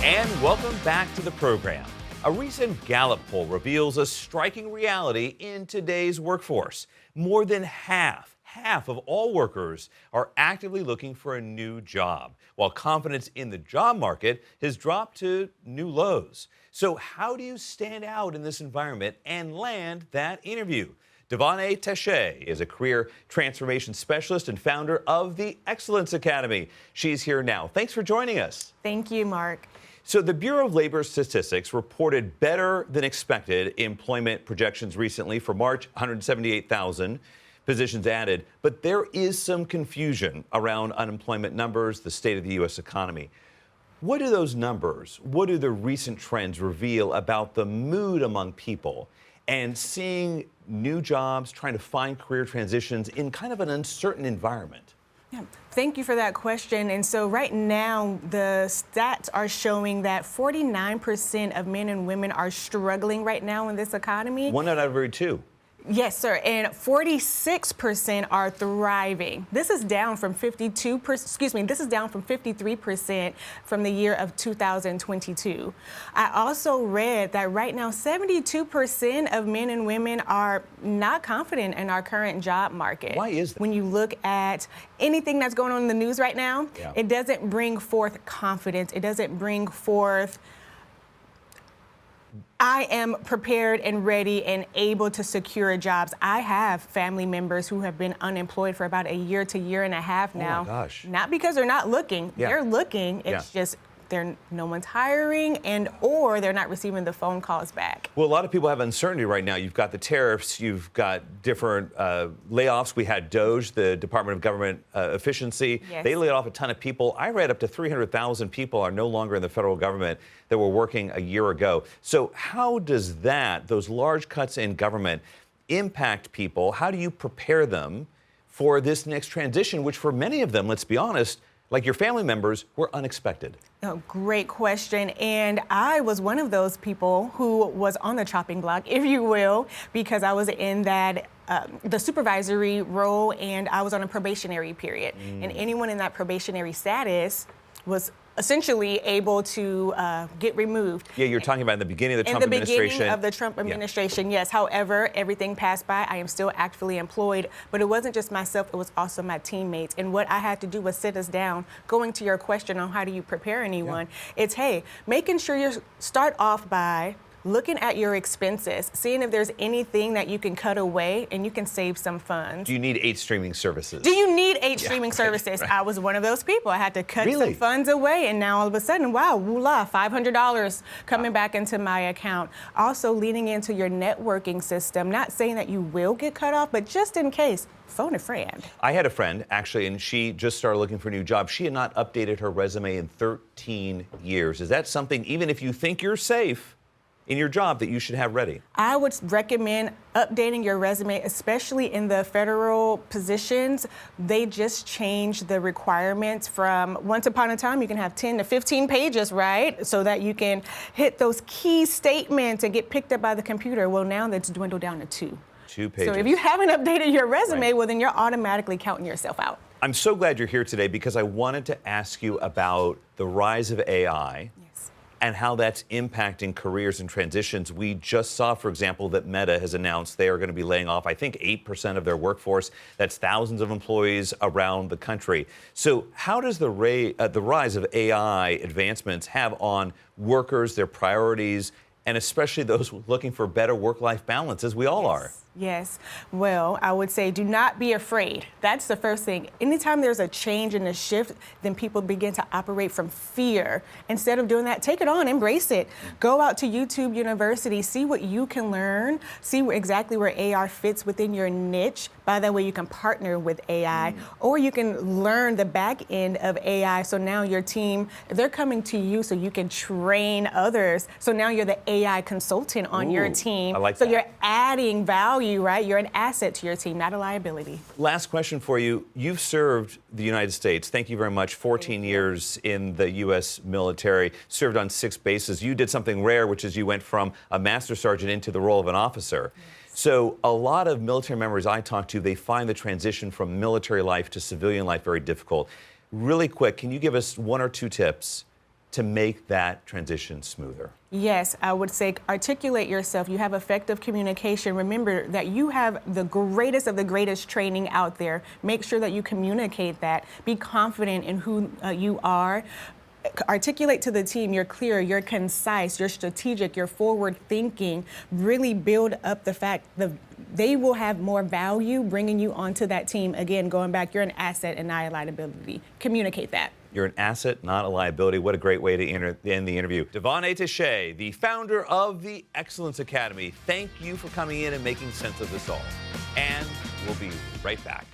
And welcome back to the program. A recent Gallup poll reveals a striking reality in today's workforce. More than half of all workers are actively looking for a new job, while confidence in the job market has dropped to new lows. So how do you stand out in this environment and land that interview? Davone'a is a career transformation specialist and founder of the Excellence Academy. She's here now. Thanks for joining us. Thank you, Mark. So the Bureau of Labor Statistics reported better than expected employment projections recently. For March, 178,000 positions added, but there is some confusion around unemployment numbers, the state of the U.S. economy. What do those numbers, what do the recent trends reveal about the mood among people and seeing new jobs, trying to find career transitions in kind of an uncertain environment? Yeah, thank you for that question. And so right now, the stats are showing that 49% of men and women are struggling right now in this economy. 1 out of every 2. Yes, sir. And 46% are thriving. This is down from 53% from the year of 2022. I also read that right now 72% of men and women are not confident in our current job market. Why is that? When you look at anything that's going on in the news right now, It doesn't bring forth confidence. It doesn't bring forth I am prepared and ready and able to secure jobs. I have family members who have been unemployed for about a year to year and a half now. Oh my gosh. Not because they're not looking. Yeah. They're looking. It's just no one's hiring or they're not receiving the phone calls back. Well, a lot of people have uncertainty right now. You've got the tariffs, you've got different layoffs. We had DOGE, the Department of Government Efficiency. Yes. They laid off a ton of people. I read up to 300,000 people are no longer in the federal government that were working a year ago. So how does those large cuts in government, impact people? How do you prepare them for this next transition, which for many of them, let's be honest, like your family members, were unexpected? Oh, great question. And I was one of those people who was on the chopping block, if you will, because I was in that the supervisory role and I was on a probationary period. And anyone in that probationary status was essentially able to get removed. Yeah, you're talking about in the beginning of the Trump administration. In the beginning of the Trump administration, yes. However, everything passed by. I am still actively employed, but it wasn't just myself, it was also my teammates. And what I had to do was sit us down, going to your question on how do you prepare anyone, it's, hey, making sure you start off by looking at your expenses, seeing if there's anything that you can cut away and you can save some funds. Do you need 8 streaming services? Do you need 8 streaming services? Right. I was one of those people. I had to cut some funds away, and now all of a sudden, wow, voila, $500 coming back into my account. Also leaning into your networking system, not saying that you will get cut off, but just in case, phone a friend. I had a friend, actually, and she just started looking for a new job. She had not updated her resume in 13 years. Is that something, even if you think you're safe in your job, that you should have ready? I would recommend updating your resume, especially in the federal positions. They just changed the requirements from once upon a time, you can have 10 to 15 pages, right? So that you can hit those key statements and get picked up by the computer. Well, now that's dwindled down to 2. 2 pages. So if you haven't updated your resume, well, then you're automatically counting yourself out. I'm so glad you're here today because I wanted to ask you about the rise of AI. Yes. And how that's impacting careers and transitions. We just saw, for example, that Meta has announced they are going to be laying off, I think, 8% of their workforce. That's thousands of employees around the country. So how does the rise of AI advancements have on workers, their priorities, and especially those looking for better work-life balance, as we all are? Yes. Well, I would say do not be afraid. That's the first thing. Anytime there's a change and a shift, then people begin to operate from fear. Instead of doing that, take it on, embrace it. Go out to YouTube University, see what you can learn, see exactly where AI fits within your niche. By that way, you can partner with AI, or you can learn the back end of AI. So now your team, they're coming to you so you can train others. So now you're the AI consultant on your team. I like so that. You're adding value, right? You're an asset to your team, not a liability. Last question for you. You've served the United States. Thank you very much. 14 years in the U.S. military, served on 6 bases. You did something rare, which is you went from a master sergeant into the role of an officer. Yes. So a lot of military members I talk to, they find the transition from military life to civilian life very difficult. Really quick, can you give us 1 or 2 tips to make that transition smoother? Yes, I would say articulate yourself. You have effective communication. Remember that you have the greatest of the greatest training out there. Make sure that you communicate that. Be confident in who you are. Articulate to the team you're clear, you're concise, you're strategic, you're forward thinking. Really build up the fact that they will have more value bringing you onto that team. Again, going back, you're an asset and not a liability. Communicate that. You're an asset, not a liability. What a great way to end the interview. Davone'a, the founder of the Excellence Academy, thank you for coming in and making sense of this all. And we'll be right back.